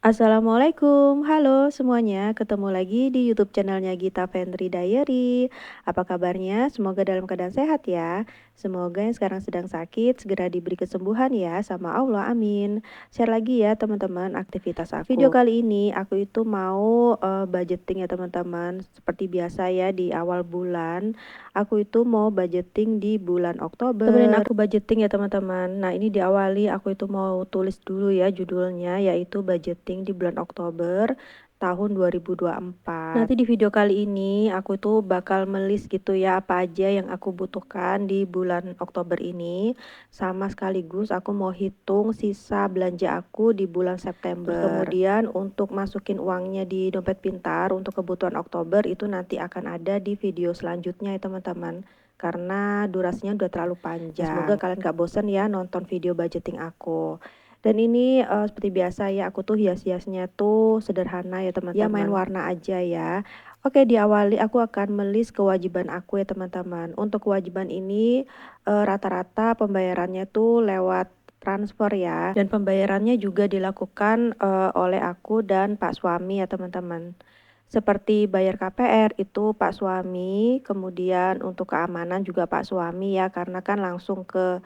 Assalamualaikum, halo semuanya, ketemu lagi di YouTube channelnya Gita Fendri Diary. Apa kabarnya? Semoga dalam keadaan sehat ya. Semoga yang sekarang sedang sakit segera diberi kesembuhan ya sama Allah, amin. Share lagi ya teman-teman aktivitas aku. Video kali ini aku itu mau budgeting ya teman-teman. Seperti biasa ya di awal bulan, aku itu mau budgeting di bulan Oktober. Temenin aku budgeting ya teman-teman. Nah ini diawali aku itu mau tulis dulu ya judulnya, yaitu budgeting di bulan Oktober tahun 2024. Nanti di video kali ini aku tuh bakal melis gitu ya apa aja yang aku butuhkan di bulan Oktober ini, sama sekaligus aku mau hitung sisa belanja aku di bulan September. Terus kemudian untuk masukin uangnya di dompet pintar untuk kebutuhan Oktober itu nanti akan ada di video selanjutnya ya teman-teman, karena durasinya udah terlalu panjang. Semoga kalian gak bosen ya nonton video budgeting aku. Dan ini seperti biasa ya, aku tuh hias-hiasnya tuh sederhana ya teman-teman. Ya main warna aja ya. Oke, diawali aku akan melis kewajiban aku ya teman-teman. Untuk kewajiban ini rata-rata pembayarannya tuh lewat transfer ya. Dan pembayarannya juga dilakukan oleh aku dan Pak suami ya teman-teman. Seperti bayar KPR itu Pak suami, kemudian untuk keamanan juga Pak suami ya, karena kan langsung ke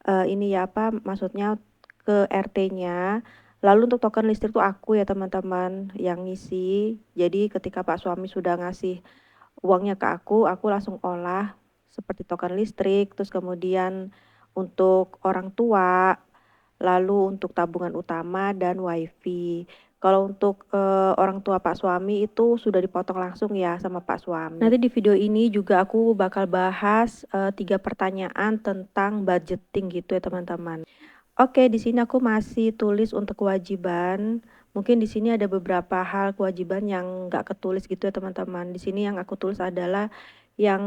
ini ya apa maksudnya ke RT-nya. Lalu untuk token listrik tuh aku ya teman-teman yang ngisi. Jadi ketika Pak suami sudah ngasih uangnya ke aku langsung olah seperti token listrik, terus kemudian untuk orang tua, lalu untuk tabungan utama dan wifi. Kalau untuk orang tua Pak suami itu sudah dipotong langsung ya sama Pak suami. Nanti di video ini juga aku bakal bahas 3 pertanyaan tentang budgeting gitu ya teman-teman. Oke, di sini aku masih tulis untuk kewajiban. Mungkin di sini ada beberapa hal kewajiban yang nggak ketulis gitu ya teman-teman. Di sini yang aku tulis adalah yang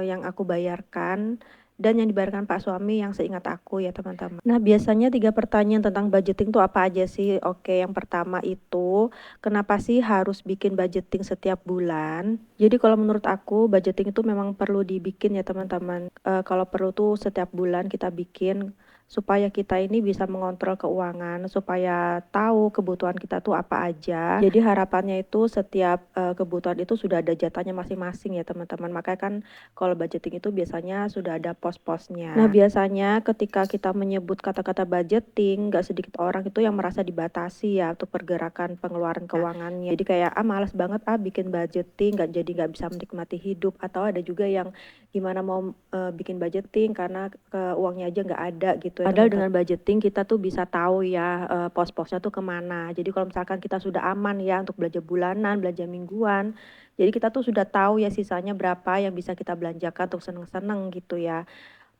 yang aku bayarkan dan yang dibayarkan Pak suami yang seingat aku ya teman-teman. Nah biasanya 3 pertanyaan tentang budgeting tuh apa aja sih? Oke, yang pertama itu kenapa sih harus bikin budgeting setiap bulan? Jadi kalau menurut aku budgeting itu memang perlu dibikin ya teman-teman. Kalau perlu tuh setiap bulan kita bikin supaya kita ini bisa mengontrol keuangan, supaya tahu kebutuhan kita tuh apa aja. Jadi harapannya itu setiap kebutuhan itu sudah ada jatahnya masing-masing ya teman-teman. Makanya kan kalau budgeting itu biasanya sudah ada pos-posnya. Nah biasanya ketika kita menyebut kata-kata budgeting, nggak sedikit orang itu yang merasa dibatasi ya untuk pergerakan pengeluaran keuangannya. Jadi kayak males banget bikin budgeting, nggak bisa menikmati hidup. Atau ada juga yang gimana mau bikin budgeting karena uangnya aja nggak ada gitu ya. Padahal dengan budgeting kita tuh bisa tahu ya pos-posnya tuh kemana. Jadi kalau misalkan kita sudah aman ya untuk belanja bulanan, belanja mingguan, jadi kita tuh sudah tahu ya sisanya berapa yang bisa kita belanjakan untuk seneng-seneng gitu ya.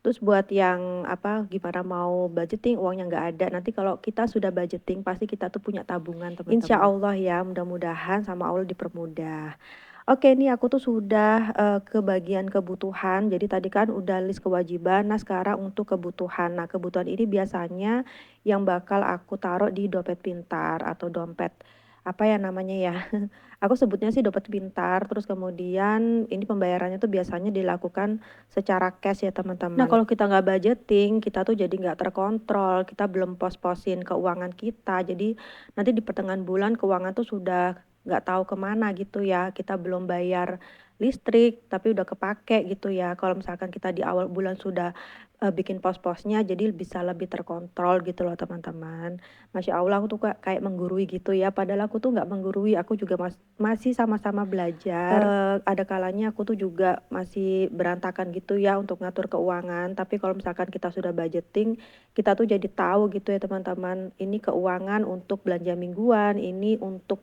Terus buat yang gimana mau budgeting uangnya nggak ada, nanti kalau kita sudah budgeting pasti kita tuh punya tabungan teman-teman. Insya Allah ya, mudah-mudahan sama Allah dipermudah. Oke, ini aku tuh sudah ke bagian kebutuhan. Jadi tadi kan udah list kewajiban. Nah, sekarang untuk kebutuhan. Nah, kebutuhan ini biasanya yang bakal aku taruh di dompet pintar atau dompet apa ya namanya ya. Aku sebutnya sih dompet pintar. Terus kemudian ini pembayarannya tuh biasanya dilakukan secara cash ya teman-teman. Nah, kalau kita nggak budgeting, kita tuh jadi nggak terkontrol. Kita belum pos-posin keuangan kita. Jadi nanti di pertengahan bulan keuangan tuh sudah nggak tahu kemana gitu ya, kita belum bayar listrik tapi udah kepake gitu ya. Kalau misalkan kita di awal bulan sudah bikin pos-posnya jadi bisa lebih terkontrol gitu loh teman-teman. Masya Allah aku tuh kayak menggurui gitu ya, padahal aku tuh nggak menggurui, aku juga masih sama-sama belajar. Ada kalanya aku tuh juga masih berantakan gitu ya untuk ngatur keuangan, tapi kalau misalkan kita sudah budgeting, kita tuh jadi tahu gitu ya teman-teman, ini keuangan untuk belanja mingguan, ini untuk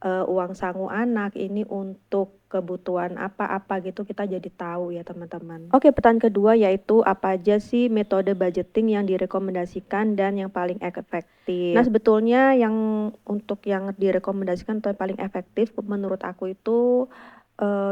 uang sangu anak, ini untuk kebutuhan apa-apa gitu kita jadi tahu ya teman-teman. Oke, pertanyaan kedua yaitu apa aja sih metode budgeting yang direkomendasikan dan yang paling efektif. Nah sebetulnya yang untuk yang direkomendasikan atau yang paling efektif menurut aku itu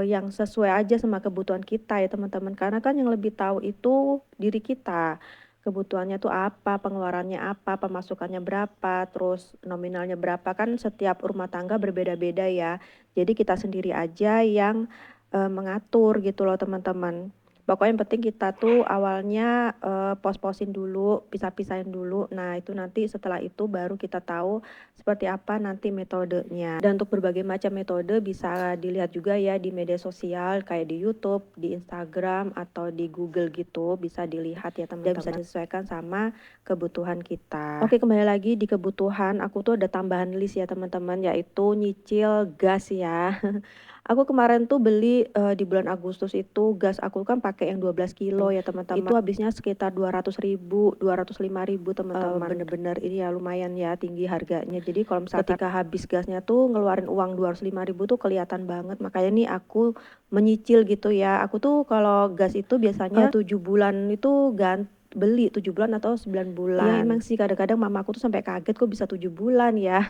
yang sesuai aja sama kebutuhan kita ya teman-teman, karena kan yang lebih tahu itu diri kita. Kebutuhannya tuh apa, pengeluarannya apa, pemasukannya berapa, terus nominalnya berapa, kan setiap rumah tangga berbeda-beda ya. Jadi kita sendiri aja yang mengatur gitu loh teman-teman. Pokoknya yang penting kita tuh awalnya, pos-posin dulu, pisah-pisahin dulu. Nah, itu nanti setelah itu baru kita tahu seperti apa nanti metodenya. Dan untuk berbagai macam metode bisa dilihat juga ya di media sosial kayak di YouTube, di Instagram, atau di Google gitu, bisa dilihat ya teman-teman. Dan bisa disesuaikan sama kebutuhan kita. Oke, kembali lagi di kebutuhan, aku tuh ada tambahan list ya teman-teman, yaitu nyicil gas ya. Aku kemarin tuh beli, di bulan Agustus itu gas aku kan pakai yang 12 kilo ya teman-teman. Itu habisnya sekitar 200.000, 205.000 teman-teman. Bener-bener ini ya lumayan ya tinggi harganya. Jadi kalau misalkan ketika habis gasnya tuh ngeluarin uang 205.000 tuh kelihatan banget. Makanya nih aku menyicil gitu ya. Aku tuh kalau gas itu biasanya 7 bulan itu beli 7 bulan atau 9 bulan. Ya emang sih kadang-kadang mamaku tuh sampai kaget kok bisa 7 bulan ya.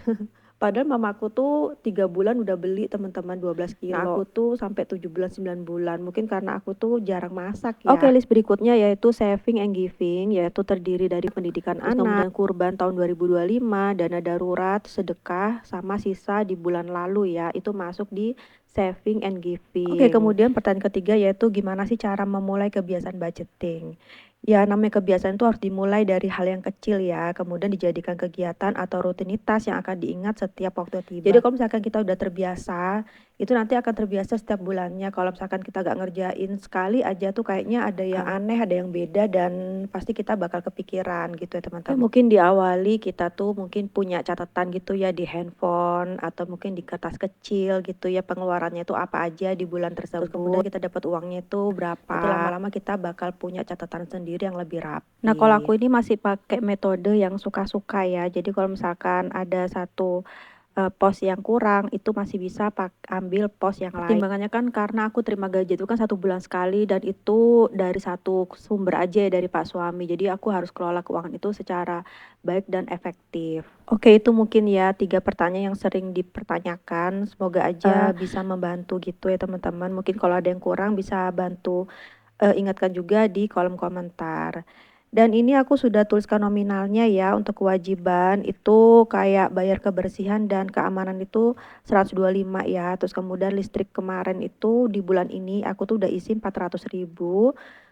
Padahal mamaku tuh 3 bulan udah beli teman-teman 12 kilo. Nah, aku tuh sampai 7 bulan, 9 bulan. Mungkin karena aku tuh jarang masak ya. Oke, list berikutnya yaitu saving and giving, yaitu terdiri dari pendidikan anak, kemudian kurban tahun 2025, dana darurat, sedekah, sama sisa di bulan lalu ya. Itu masuk di saving and giving. Oke, kemudian pertanyaan ketiga yaitu gimana sih cara memulai kebiasaan budgeting? Ya, namanya kebiasaan itu harus dimulai dari hal yang kecil ya, kemudian dijadikan kegiatan atau rutinitas yang akan diingat setiap waktu tiba. Jadi kalau misalkan kita udah terbiasa, itu nanti akan terbiasa setiap bulannya. Kalau misalkan kita gak ngerjain sekali aja tuh kayaknya ada yang aneh, ada yang beda, dan pasti kita bakal kepikiran gitu ya teman-teman. Mungkin diawali kita tuh mungkin punya catatan gitu ya di handphone, atau mungkin di kertas kecil gitu ya, pengeluarannya itu apa aja di bulan tersebut. Terus kemudian kita dapat uangnya itu berapa. Nanti lama-lama kita bakal punya catatan sendiri yang lebih rapi. Nah, kalau aku ini masih pakai metode yang suka-suka ya. Jadi kalau misalkan ada satu pos yang kurang, itu masih bisa ambil pos yang lain. Pertimbangannya kan karena aku terima gaji itu kan 1 bulan sekali, dan itu dari satu sumber aja ya, dari Pak suami. Jadi aku harus kelola keuangan itu secara baik dan efektif. Oke, itu mungkin ya 3 pertanyaan yang sering dipertanyakan. Semoga aja bisa membantu gitu ya teman-teman. Mungkin kalau ada yang kurang bisa bantu ingatkan juga di kolom komentar. Dan ini aku sudah tuliskan nominalnya ya, untuk kewajiban itu kayak bayar kebersihan dan keamanan itu 125 ya. Terus kemudian listrik kemarin itu di bulan ini aku tuh udah isi 400.000.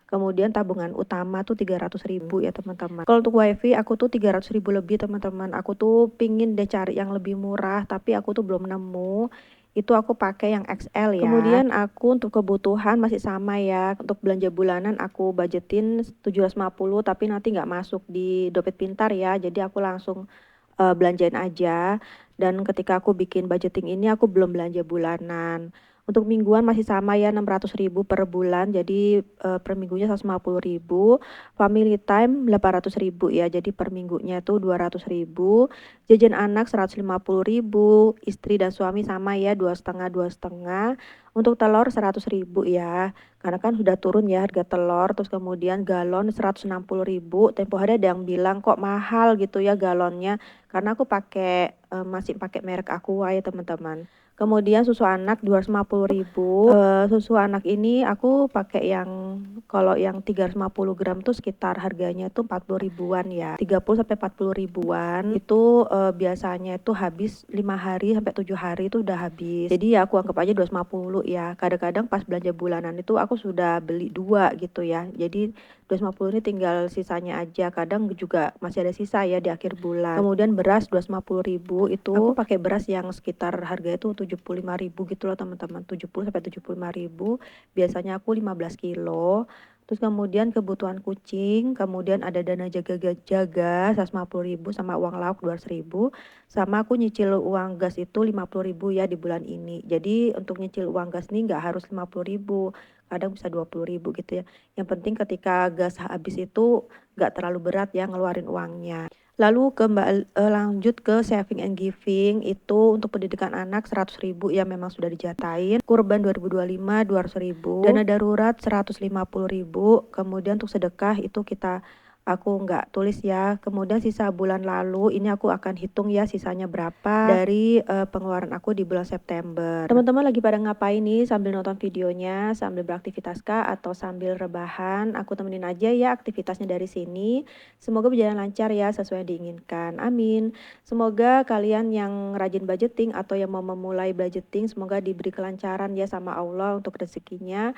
Kemudian tabungan utama tuh 300.000 ya teman-teman. Kalau untuk wifi aku tuh 300.000 lebih teman-teman. Aku tuh pingin deh cari yang lebih murah, tapi aku tuh belum nemu. Itu aku pakai yang XL ya. Kemudian aku untuk kebutuhan masih sama ya. Untuk belanja bulanan aku budgetin 750, tapi nanti nggak masuk di dompet pintar ya. Jadi aku langsung belanjain aja. Dan ketika aku bikin budgeting ini aku belum belanja bulanan. Untuk mingguan masih sama ya, 600.000 per bulan, jadi per minggunya 150.000. Family time 800.000 ya, jadi per minggunya itu 200.000. Jajan anak 150.000, istri dan suami sama ya, 2,5 Untuk telur 100.000 ya, karena kan sudah turun ya harga telur. Terus kemudian galon 160.000. Tempo hari ada yang bilang kok mahal gitu ya galonnya, karena aku masih pakai merek Aqua ya teman-teman. Kemudian susu anak 250.000. Susu anak ini aku pakai yang kalau yang 350 gram tuh sekitar harganya tuh 40 ribuan ya. 30 sampai 40 ribuan. Itu biasanya itu habis 5 hari sampai 7 hari itu udah habis. Jadi ya aku anggap aja 250 ya. Kadang-kadang pas belanja bulanan itu aku sudah beli 2 gitu ya. Jadi 250 ini tinggal sisanya aja. Kadang juga masih ada sisa ya di akhir bulan. Kemudian beras 250.000 itu aku pakai beras yang sekitar harga itu 75.000 gitu loh teman-teman. 70 sampai 75.000. Biasanya aku 15 kilo. Terus kemudian kebutuhan kucing, kemudian ada dana jaga 150.000 sama uang lauk 200.000. Sama aku nyicil uang gas itu 50.000 ya di bulan ini. Jadi untuk nyicil uang gas nih nggak harus 50.000, kadang bisa 20.000 gitu ya. Yang penting ketika gas habis itu nggak terlalu berat ya ngeluarin uangnya. Lalu lanjut ke saving and giving, itu untuk pendidikan anak 100.000 ya, memang sudah dijatain. Kurban 2025 200.000, dana darurat 150.000. Kemudian untuk sedekah itu aku nggak tulis ya. Kemudian sisa bulan lalu ini aku akan hitung ya sisanya berapa dari pengeluaran aku di bulan September. Teman-teman lagi pada ngapain nih sambil nonton videonya, sambil beraktivitas kah, atau sambil rebahan? Aku temenin aja ya aktivitasnya dari sini. Semoga berjalan lancar ya sesuai yang diinginkan. Amin. Semoga kalian yang rajin budgeting atau yang mau memulai budgeting, semoga diberi kelancaran ya sama Allah untuk rezekinya.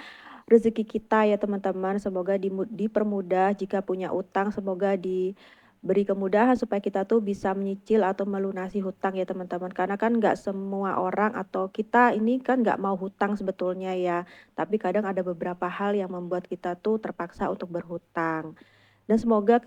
rezeki kita ya teman-teman. Semoga dipermudah jika punya utang, semoga diberi kemudahan supaya kita tuh bisa menyicil atau melunasi hutang ya teman-teman. Karena kan nggak semua orang atau kita ini kan nggak mau hutang sebetulnya ya. Tapi kadang ada beberapa hal yang membuat kita tuh terpaksa untuk berhutang. Dan semoga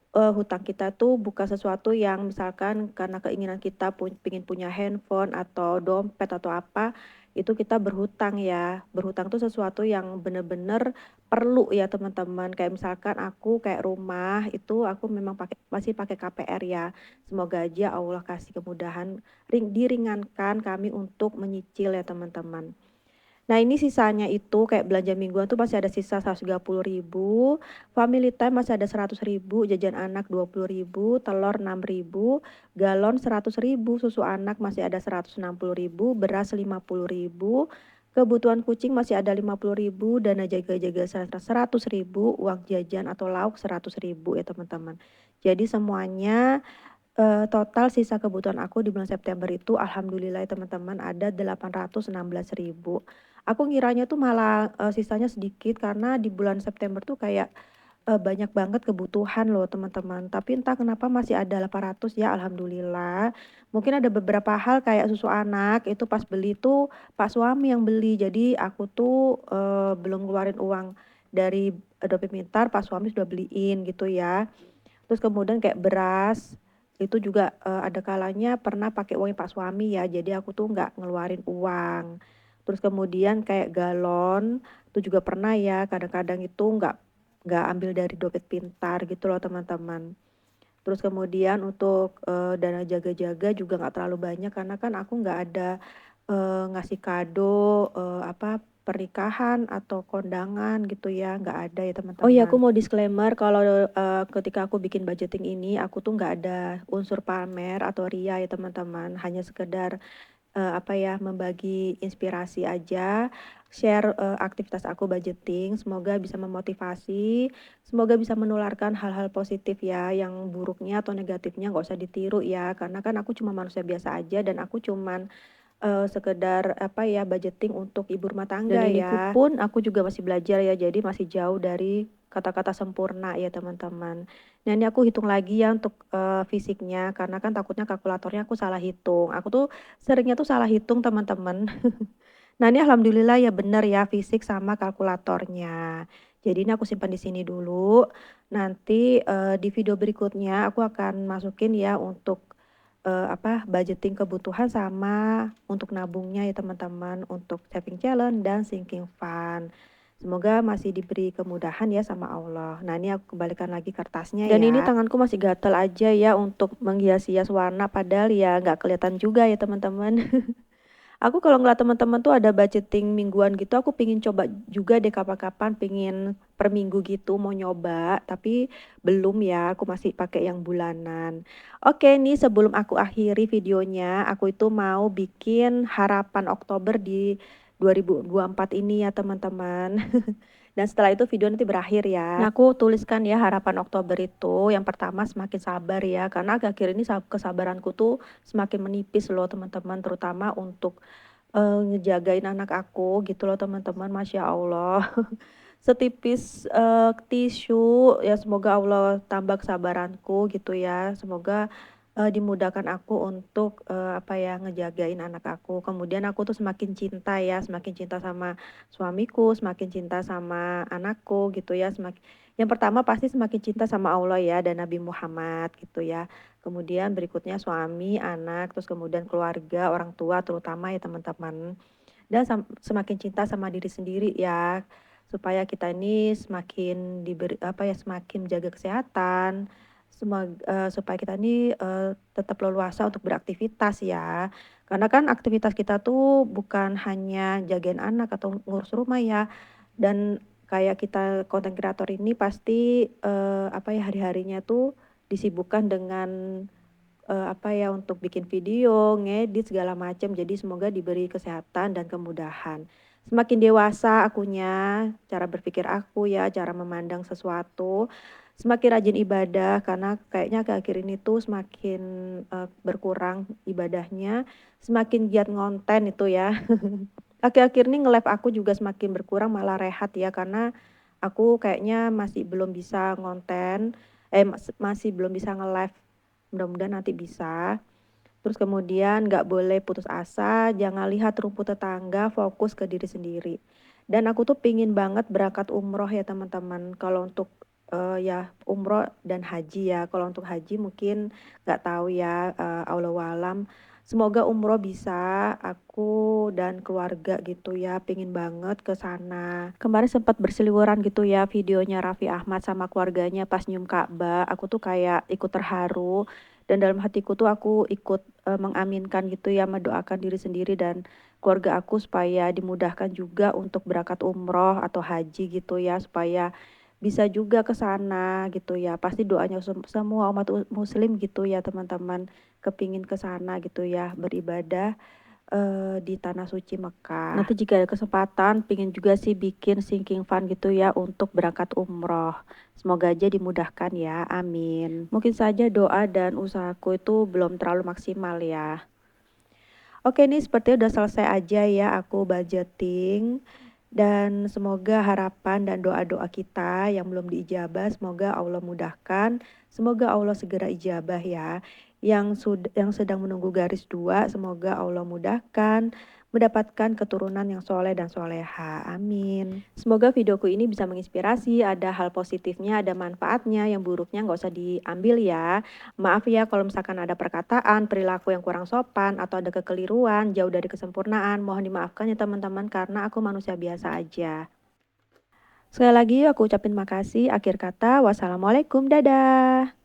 hutang kita tuh bukan sesuatu yang misalkan karena keinginan kita pengen punya handphone atau dompet atau apa, itu kita berhutang ya. Berhutang tuh sesuatu yang bener-bener perlu ya teman-teman. Kayak misalkan aku kayak rumah itu aku memang masih pakai KPR ya. Semoga aja Allah kasih kemudahan diringankan kami untuk menyicil ya teman-teman. Nah ini sisanya itu kayak belanja mingguan tuh masih ada sisa 130.000, family time masih ada 100.000, jajan anak 20.000, telur 6.000, galon 100.000, susu anak masih ada 160.000, beras 50.000, kebutuhan kucing masih ada 50.000, dana jaga-jaga 100.000, uang jajan atau lauk 100.000 ya teman-teman. Jadi semuanya total sisa kebutuhan aku di bulan September itu alhamdulillah ya teman-teman ada 816.000. Aku ngiranya tuh malah, sisanya sedikit karena di bulan September tuh kayak, banyak banget kebutuhan loh teman-teman, tapi entah kenapa masih ada 800 ya alhamdulillah. Mungkin ada beberapa hal kayak susu anak itu pas beli tuh pak suami yang beli, jadi aku tuh, belum ngeluarin uang dari, dompet pintar, pak suami sudah beliin gitu ya. Terus kemudian kayak beras, itu juga, ada kalanya pernah pakai uangnya pak suami ya, jadi aku tuh nggak ngeluarin uang. Terus kemudian kayak galon, itu juga pernah ya, kadang-kadang itu nggak ambil dari dompet pintar gitu loh teman-teman. Terus kemudian untuk, dana jaga-jaga juga nggak terlalu banyak karena kan aku nggak ada, ngasih kado, pernikahan atau kondangan gitu ya, nggak ada ya teman-teman. Oh iya aku mau disclaimer kalau, ketika aku bikin budgeting ini, aku tuh nggak ada unsur pamer atau ria ya teman-teman, hanya sekedar membagi inspirasi aja, share, aktivitas aku budgeting, semoga bisa memotivasi, semoga bisa menularkan hal-hal positif ya, yang buruknya atau negatifnya nggak usah ditiru ya, karena kan aku cuma manusia biasa aja dan aku cuman sekedar budgeting untuk ibu rumah tangga dan iniku ya. Pun aku juga masih belajar ya, jadi masih jauh dari kata-kata sempurna ya teman-teman. Nah ini aku hitung lagi ya untuk, fisiknya, karena kan takutnya kalkulatornya aku salah hitung. Aku tuh seringnya tuh salah hitung teman-teman. Nah ini alhamdulillah ya bener ya fisik sama kalkulatornya. Jadi ini aku simpan di sini dulu, nanti, di video berikutnya aku akan masukin ya untuk budgeting kebutuhan sama untuk nabungnya ya teman-teman, untuk saving challenge dan sinking fund. Semoga masih diberi kemudahan ya sama Allah. Nah ini aku kembalikan lagi kertasnya dan ya. Dan ini tanganku masih gatel aja ya untuk menghias-hias warna padahal ya nggak kelihatan juga ya teman-teman. Aku kalau ngeliat teman-teman tuh ada budgeting mingguan gitu, aku pingin coba juga deh kapan-kapan pingin per minggu gitu mau nyoba, tapi belum ya, aku masih pakai yang bulanan. Oke nih sebelum aku akhiri videonya, aku itu mau bikin harapan Oktober di 2024 ini ya teman-teman. Dan setelah itu video nanti berakhir ya. Nah aku tuliskan ya harapan Oktober itu, yang pertama semakin sabar ya, karena akhir-akhir ini kesabaranku tuh semakin menipis loh teman-teman, terutama untuk ngejagain anak aku gitu loh teman-teman, Masya Allah. Setipis, tisu, ya semoga Allah tambah kesabaranku gitu ya. Semoga, dimudahkan aku untuk, ngejagain anak aku. Kemudian aku tuh semakin cinta ya, semakin cinta sama suamiku, semakin cinta sama anakku gitu ya, yang pertama pasti semakin cinta sama Allah ya dan Nabi Muhammad gitu ya. Kemudian berikutnya suami, anak, terus kemudian keluarga, orang tua terutama ya teman-teman. Dan semakin cinta sama diri sendiri ya, supaya kita ini semakin semakin menjaga kesehatan, supaya kita ini, tetap leluasa untuk beraktivitas ya. Karena kan aktivitas kita tuh bukan hanya jagain anak atau ngurus rumah ya, dan kayak kita konten kreator ini pasti, hari-harinya tuh disibukkan dengan untuk bikin video, ngedit segala macam. Jadi semoga diberi kesehatan dan kemudahan. Semakin dewasa akunya, cara berpikir aku ya, cara memandang sesuatu, semakin rajin ibadah karena kayaknya akhir-akhir ini tuh semakin, berkurang ibadahnya, semakin giat ngonten itu ya. Akhir-akhir ini nge-live aku juga semakin berkurang malah rehat ya, karena aku kayaknya masih belum bisa ngonten, masih belum bisa nge-live, mudah-mudahan nanti bisa. Terus kemudian nggak boleh putus asa, jangan lihat rumput tetangga, fokus ke diri sendiri. Dan aku tuh pingin banget berangkat umroh ya teman-teman. Kalau untuk ya umroh dan haji ya. Kalau untuk haji mungkin nggak tahu ya, Allahu alam. Semoga umroh bisa, aku dan keluarga gitu ya, pingin banget ke sana. Kemarin sempat berseliweran gitu ya videonya Raffi Ahmad sama keluarganya pas nyium Ka'bah. Aku tuh kayak ikut terharu dan dalam hatiku tuh aku ikut, mengaminkan gitu ya, mendoakan diri sendiri dan keluarga aku supaya dimudahkan juga untuk berangkat umroh atau haji gitu ya, supaya bisa juga ke sana gitu ya. Pasti doanya semua umat muslim gitu ya teman-teman, kepingin ke sana gitu ya, beribadah, di tanah suci Mekah. Nanti jika ada kesempatan pingin juga sih bikin sinking fund gitu ya untuk berangkat umroh. Semoga aja dimudahkan ya, amin. Mungkin saja doa dan usahaku itu belum terlalu maksimal ya. Oke nih sepertinya udah selesai aja ya aku budgeting. Dan semoga harapan dan doa-doa kita yang belum diijabah, semoga Allah mudahkan, semoga Allah segera ijabah ya. Yang sedang menunggu garis 2, semoga Allah mudahkan, mendapatkan keturunan yang soleh dan soleha. Amin. Semoga videoku ini bisa menginspirasi, ada hal positifnya, ada manfaatnya, yang buruknya nggak usah diambil ya. Maaf ya kalau misalkan ada perkataan, perilaku yang kurang sopan, atau ada kekeliruan, jauh dari kesempurnaan, mohon dimaafkan ya teman-teman karena aku manusia biasa aja. Sekali lagi aku ucapin makasih, akhir kata, wassalamualaikum, dadah.